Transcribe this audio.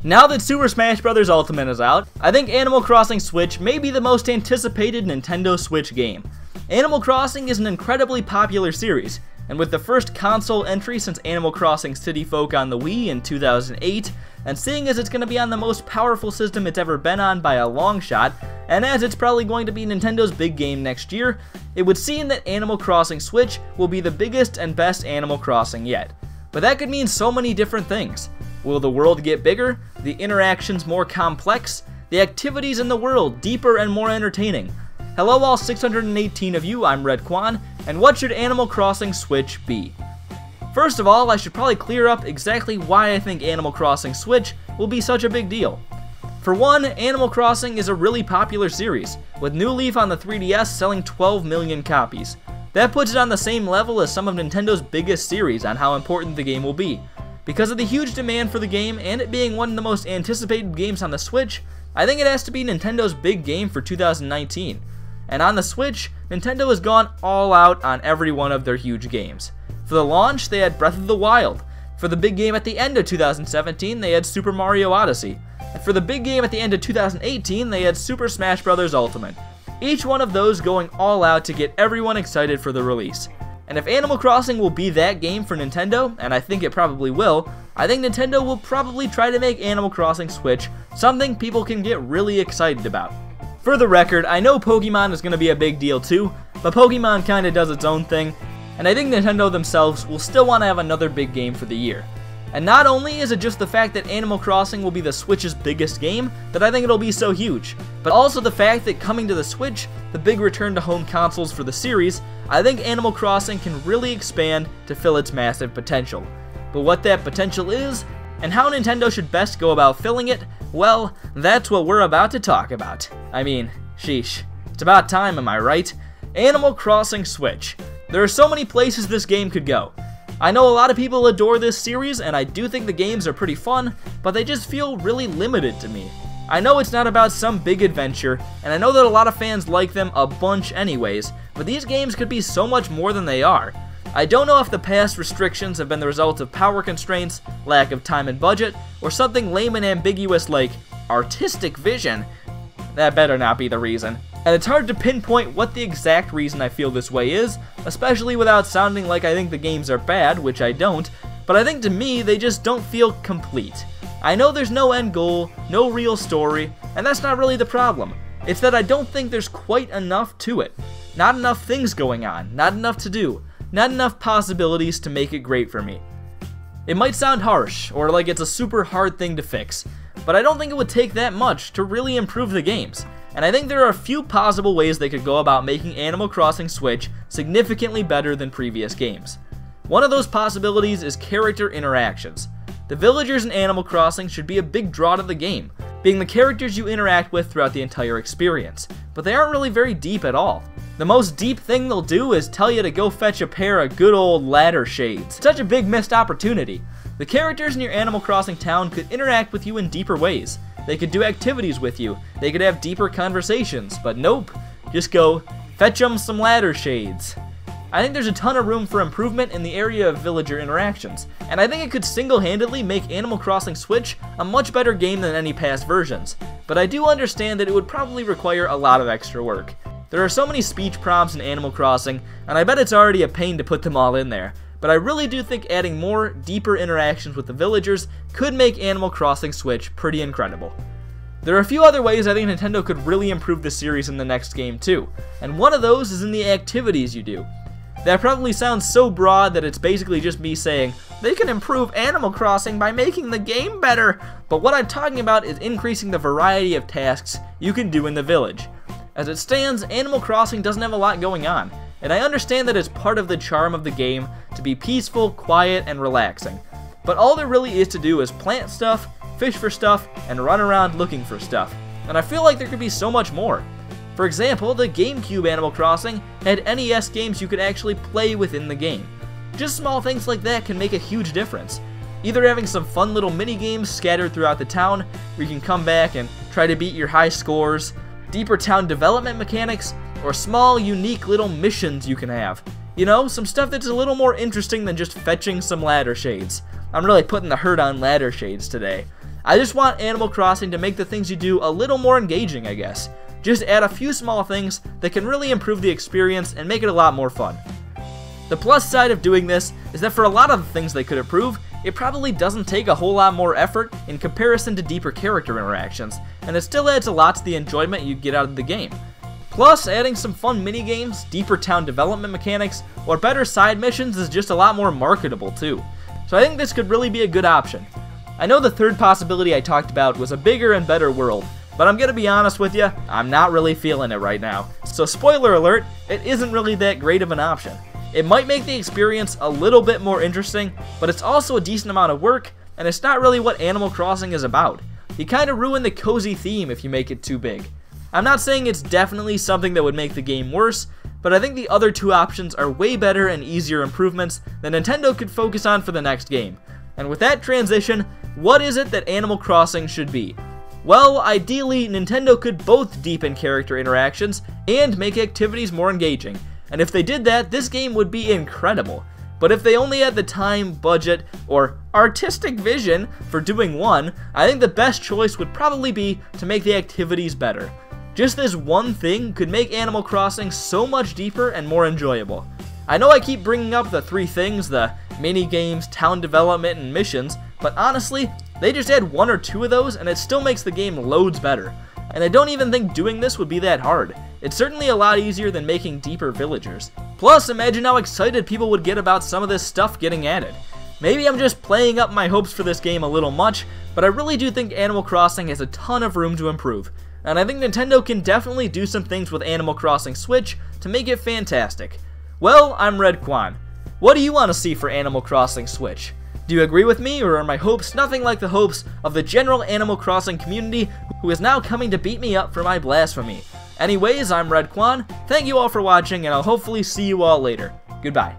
Now that Super Smash Bros. Ultimate is out, I think Animal Crossing Switch may be the most anticipated Nintendo Switch game. Animal Crossing is an incredibly popular series, and with the first console entry since Animal Crossing City Folk on the Wii in 2008, and seeing as it's going to be on the most powerful system it's ever been on by a long shot, and as it's probably going to be Nintendo's big game next year, it would seem that Animal Crossing Switch will be the biggest and best Animal Crossing yet. But that could mean so many different things. Will the world get bigger, the interactions more complex, the activities in the world deeper and more entertaining? Hello all 618 of you, I'm Redkwan, and what should Animal Crossing Switch be? First of all, I should probably clear up exactly why I think Animal Crossing Switch will be such a big deal. For one, Animal Crossing is a really popular series, with New Leaf on the 3DS selling 12 million copies. That puts it on the same level as some of Nintendo's biggest series on how important the game will be. Because of the huge demand for the game and it being one of the most anticipated games on the Switch, I think it has to be Nintendo's big game for 2019. And on the Switch, Nintendo has gone all out on every one of their huge games. For the launch, they had Breath of the Wild. For the big game at the end of 2017, they had Super Mario Odyssey. And for the big game at the end of 2018, they had Super Smash Bros. Ultimate. Each one of those going all out to get everyone excited for the release. And if Animal Crossing will be that game for Nintendo, and I think it probably will, I think Nintendo will probably try to make Animal Crossing Switch something people can get really excited about. For the record, I know Pokemon is going to be a big deal too, but Pokemon kinda does its own thing, and I think Nintendo themselves will still want to have another big game for the year. And not only is it just the fact that Animal Crossing will be the Switch's biggest game that I think it'll be so huge, but also the fact that coming to the Switch, the big return to home consoles for the series, I think Animal Crossing can really expand to fill its massive potential. But what that potential is, and how Nintendo should best go about filling it, well, that's what we're about to talk about. I mean, sheesh. It's about time, am I right? Animal Crossing Switch. There are so many places this game could go. I know a lot of people adore this series, and I do think the games are pretty fun, but they just feel really limited to me. I know it's not about some big adventure, and I know that a lot of fans like them a bunch anyways, but these games could be so much more than they are. I don't know if the past restrictions have been the result of power constraints, lack of time and budget, or something lame and ambiguous like artistic vision. That better not be the reason. And it's hard to pinpoint what the exact reason I feel this way is, especially without sounding like I think the games are bad, which I don't, but I think to me they just don't feel complete. I know there's no end goal, no real story, and that's not really the problem. It's that I don't think there's quite enough to it. Not enough things going on, not enough to do, not enough possibilities to make it great for me. It might sound harsh, or like it's a super hard thing to fix, but I don't think it would take that much to really improve the games. And I think there are a few possible ways they could go about making Animal Crossing Switch significantly better than previous games. One of those possibilities is character interactions. The villagers in Animal Crossing should be a big draw to the game, being the characters you interact with throughout the entire experience, but they aren't really very deep at all. The most deep thing they'll do is tell you to go fetch a pair of good old ladder shades. Such a big missed opportunity. The characters in your Animal Crossing town could interact with you in deeper ways. They could do activities with you, they could have deeper conversations, but nope, just go fetch them some ladder shades. I think there's a ton of room for improvement in the area of villager interactions, and I think it could single-handedly make Animal Crossing Switch a much better game than any past versions, but I do understand that it would probably require a lot of extra work. There are so many speech prompts in Animal Crossing, and I bet it's already a pain to put them all in there, but I really do think adding more, deeper interactions with the villagers could make Animal Crossing Switch pretty incredible. There are a few other ways I think Nintendo could really improve the series in the next game too, and one of those is in the activities you do. That probably sounds so broad that it's basically just me saying, they can improve Animal Crossing by making the game better, but what I'm talking about is increasing the variety of tasks you can do in the village. As it stands, Animal Crossing doesn't have a lot going on, and I understand that it's part of the charm of the game to be peaceful, quiet, and relaxing. But all there really is to do is plant stuff, fish for stuff, and run around looking for stuff. And I feel like there could be so much more. For example, the GameCube Animal Crossing had NES games you could actually play within the game. Just small things like that can make a huge difference. Either having some fun little mini games scattered throughout the town where you can come back and try to beat your high scores, deeper town development mechanics, or small, unique little missions you can have. You know, some stuff that's a little more interesting than just fetching some ladder shades. I'm really putting the hurt on ladder shades today. I just want Animal Crossing to make the things you do a little more engaging, I guess. Just add a few small things that can really improve the experience and make it a lot more fun. The plus side of doing this is that for a lot of the things they could improve, it probably doesn't take a whole lot more effort in comparison to deeper character interactions, and it still adds a lot to the enjoyment you get out of the game. Plus, adding some fun minigames, deeper town development mechanics, or better side missions is just a lot more marketable too. So I think this could really be a good option. I know the third possibility I talked about was a bigger and better world, but I'm gonna be honest with you, I'm not really feeling it right now. So spoiler alert, it isn't really that great of an option. It might make the experience a little bit more interesting, but it's also a decent amount of work, and it's not really what Animal Crossing is about. You kinda ruin the cozy theme if you make it too big. I'm not saying it's definitely something that would make the game worse, but I think the other two options are way better and easier improvements that Nintendo could focus on for the next game. And with that transition, what is it that Animal Crossing should be? Well, ideally, Nintendo could both deepen character interactions and make activities more engaging. And if they did that, this game would be incredible. But if they only had the time, budget, or artistic vision for doing one, I think the best choice would probably be to make the activities better. Just this one thing could make Animal Crossing so much deeper and more enjoyable. I know I keep bringing up the three things, the mini games, town development, and missions, but honestly, they just add one or two of those and it still makes the game loads better. And I don't even think doing this would be that hard. It's certainly a lot easier than making deeper villagers. Plus, imagine how excited people would get about some of this stuff getting added. Maybe I'm just playing up my hopes for this game a little much, but I really do think Animal Crossing has a ton of room to improve. And I think Nintendo can definitely do some things with Animal Crossing Switch to make it fantastic. Well, I'm Redkwan. What do you want to see for Animal Crossing Switch? Do you agree with me, or are my hopes nothing like the hopes of the general Animal Crossing community who is now coming to beat me up for my blasphemy? Anyways, I'm Redkwan. Thank you all for watching, and I'll hopefully see you all later. Goodbye.